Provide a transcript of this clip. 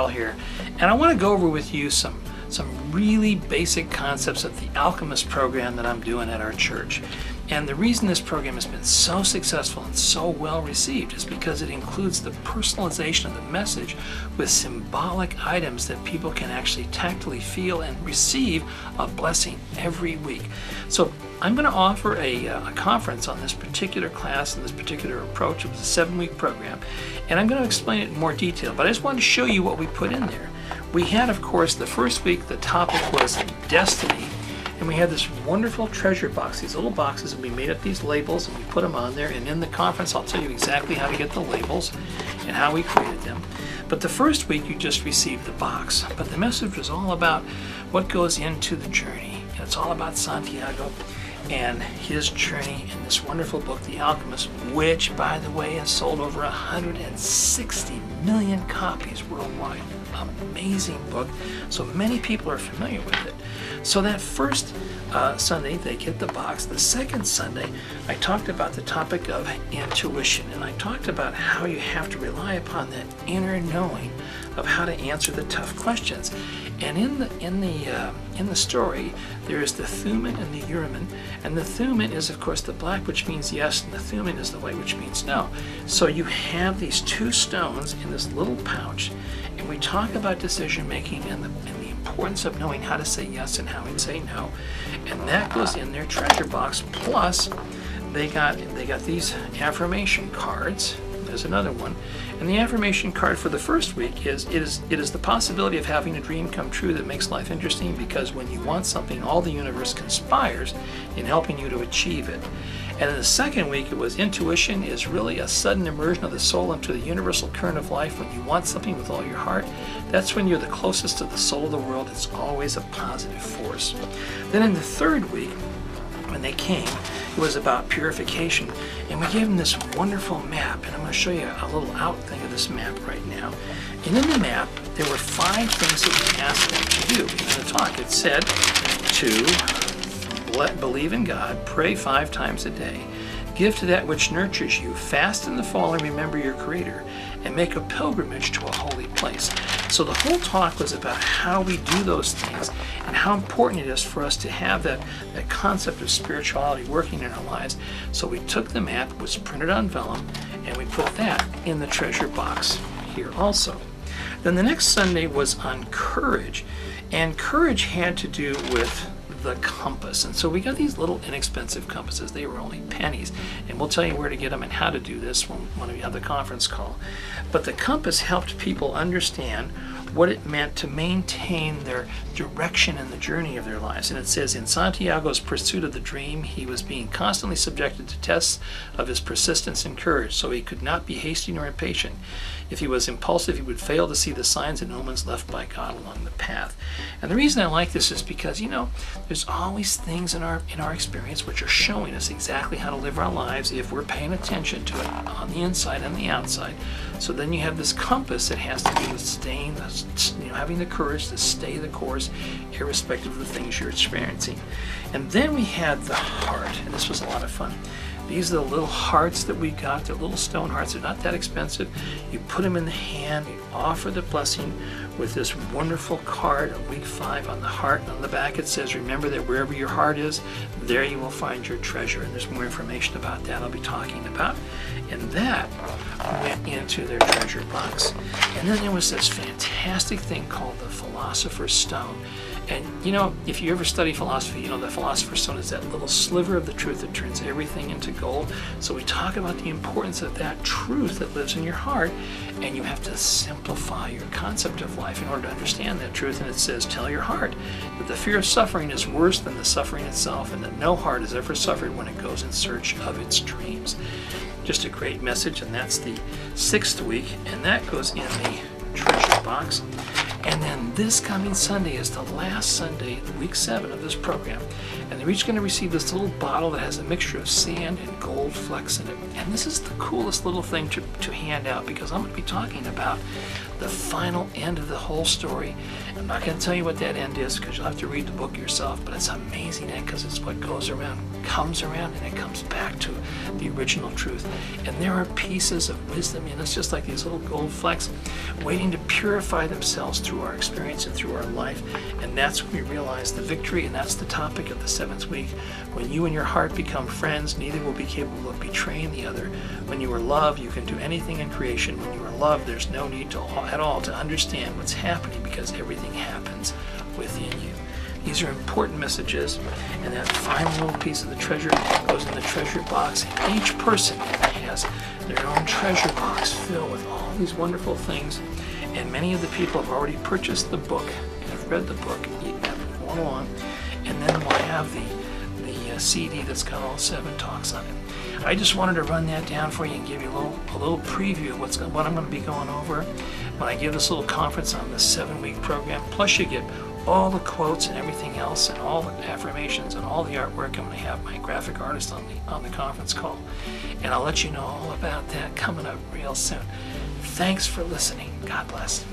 Turrell here, and I want to go over with you some really basic concepts of the Alchemist program that I'm doing at our church. And the reason this program has been so successful and so well received is because it includes the personalization of the message with symbolic items that people can actually tactily feel and receive a blessing every week. So I'm going to offer a conference on this particular class and this particular approach. It was a 7-week program, and I'm going to explain it in more detail, but I just wanted to show you what we put in there. We had, of course, the first week the topic was destiny. And we had this wonderful treasure box, these little boxes, and we made up these labels and we put them on there. And in the conference, I'll tell you exactly how to get the labels and how we created them. But the first week, you just received the box. But the message was all about what goes into the journey. And it's all about Santiago and his journey in this wonderful book, The Alchemist, which, by the way, has sold over 160 million copies worldwide. Amazing book. So many people are familiar with it. So that first Sunday, they get the box. The second Sunday, I talked about the topic of intuition, and I talked about how you have to rely upon that inner knowing of how to answer the tough questions. And in the story, there is the Thuman and the Uramen, and the Thuman is, of course, the black, which means yes, and the Thuman is the white, which means no. So you have these two stones in this little pouch, and we talk about decision making and the importance of knowing how to say yes and how to say no, and that goes in their treasure box. Plus, they got these affirmation cards. There's another one, and the affirmation card for the first week is it is the possibility of having a dream come true that makes life interesting, because when you want something, all the universe conspires in helping you to achieve it. And in the second week, it was intuition is really a sudden immersion of the soul into the universal current of life. When you want something with all your heart, that's when you're the closest to the soul of the world. It's always a positive force. Then in the third week, when they came, it was about purification, and we gave them this wonderful map, and I'm going to show you a little out thing of this map right now. And in the map, there were 5 things that we asked them to do. In the talk, it said to believe in God, pray 5 times a day, give to that which nurtures you, fast in the fall and remember your Creator, and make a pilgrimage to a holy place. So the whole talk was about how we do those things and how important it is for us to have that concept of spirituality working in our lives. So we took the map, it was printed on vellum, and we put that in the treasure box here also. Then the next Sunday was on courage, and courage had to do with the compass. And so we got these little inexpensive compasses. They were only pennies, and we'll tell you where to get them and how to do this when we have the conference call. But the compass helped people understand what it meant to maintain their direction in the journey of their lives. And it says, in Santiago's pursuit of the dream, he was being constantly subjected to tests of his persistence and courage, so he could not be hasty nor impatient. If he was impulsive, he would fail to see the signs and omens left by God along the path. And the reason I like this is because, you know, there's always things in our experience which are showing us exactly how to live our lives if we're paying attention to it on the inside and the outside. So then you have this compass that has to do with staying, having the courage to stay the course, irrespective of the things you're experiencing. And then we had the heart, and this was a lot of fun. These are the little hearts that we got. They're little stone hearts. They're not that expensive. You put them in the hand. You offer the blessing with this wonderful card of week 5 on the heart. And on the back it says, remember that wherever your heart is, there you will find your treasure. And there's more information about that I'll be talking about. And that went into their treasure box. And then there was this fantastic thing called the Philosopher's Stone. And you know, if you ever study philosophy, you know the Philosopher's Stone is that little sliver of the truth that turns everything into gold. So we talk about the importance of that truth that lives in your heart, and you have to simplify your concept of life in order to understand that truth. And it says, tell your heart that the fear of suffering is worse than the suffering itself, and that no heart has ever suffered when it goes in search of its dreams. Just a great message, and that's the 6th week, and that goes in the treasure box. And then this coming Sunday is the last Sunday, week 7 of this program. And they're each going to receive this little bottle that has a mixture of sand and gold flecks in it. And this is the coolest little thing to hand out, because I'm going to be talking about the final end of the whole story I'm not going to tell you what that end is because you'll have to read the book yourself, but it's an amazing end because it's what goes around, comes around, and it comes back to the original truth. And there are pieces of wisdom in us, just like these little gold flecks, waiting to purify themselves through our experience and through our life. And that's when we realize the victory, and that's the topic of the 7th week. When you and your heart become friends, neither will be capable of betraying the other. When you are loved, you can do anything in creation. When you are loved, there's no need at all to understand what's happening because everything happens within you. These are important messages, and that final little piece of the treasure goes in the treasure box. And each person has their own treasure box filled with all these wonderful things. And many of the people have already purchased the book and have read the book and have gone along. And then we'll have the CD that's got all 7 talks on it. I just wanted to run that down for you and give you a little preview of what I'm going to be going over when I give this little conference on this 7-week program. Plus you get all the quotes and everything else and all the affirmations and all the artwork. I'm going to have my graphic artist on the conference call. And I'll let you know all about that coming up real soon. Thanks for listening. God bless.